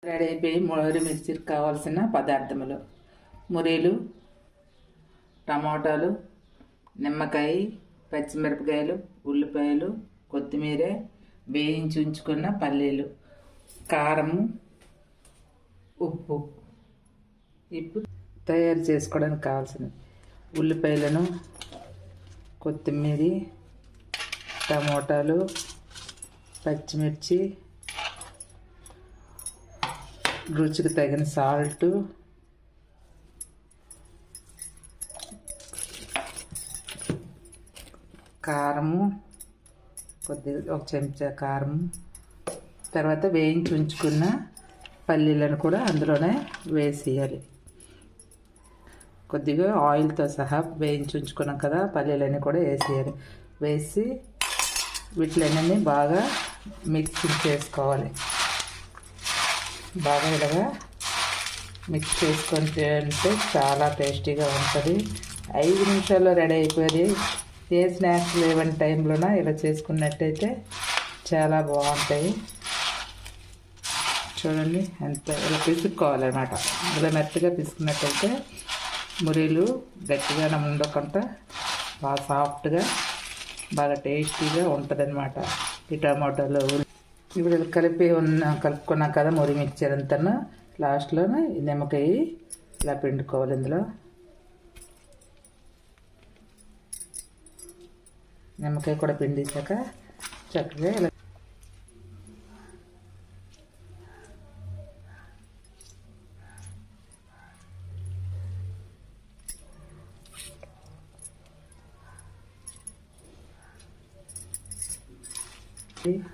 Ready అయిపోయి మురి మిర్చికి కావాల్సిన పదార్థములు: మురీలు, టమాటాలు, నిమ్మకాయ, పచ్చిమిరపకాయలు, ఉల్లిపాయలు, కొత్తిమీర, వేయించి ఉంచుకున్న పల్లీలు, కారము, ఉప్పు. ఇప్పుడు తయారు చేసుకోవడానికి కావాల్సినవి: ఉల్లిపాయలను, కొత్తిమీర, టమోటాలు, పచ్చిమిర్చి, రుచికి తగిన సాల్టు, కారము, కొద్దిగా ఒక చెంచా కారము, తర్వాత వేయించి ఉంచుకున్న పల్లీలను కూడా అందులోనే వేసేయాలి. కొద్దిగా ఆయిల్తో సహా వేయించి ఉంచుకున్నాం కదా, పల్లీలన్నీ కూడా వేసేయాలి. వేసి వీటిలన్నీ బాగా మిక్సింగ్ చేసుకోవాలి. బాగా ఇలాగా మిక్స్ చేసుకొని తింటే చాలా టేస్టీగా ఉంటుంది. 5 నిమిషాల్లో రెడీ అయిపోయేది. ఏ స్నాక్స్ లేవని టైంలోన ఇలా చేసుకున్నట్టయితే చాలా బాగుంటాయి. చూడండి ఎంత ఇలా పిసుక్కోవాలన్నమాట. ఇలా మెత్తగా పిసుకున్నట్టయితే మురీలు గట్టిగా ఉండకుండా బాగా సాఫ్ట్గా బాగా టేస్టీగా ఉంటుంది అన్నమాట. ఈ టమాటోలు ఇప్పుడు కలుపుకున్నాం కదా మురి మిక్చర్ అంతా. లాస్ట్లో నిమ్మకాయ ఇలా పిండుకోవాలి. ఇందులో నిమ్మకాయ కూడా పిండిసాక చక్కగా ఇలా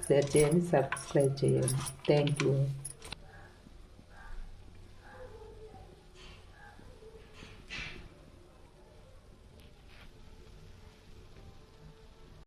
షేర్ చేయండి, సబ్స్క్రైబ్ చేయండి. Thank you.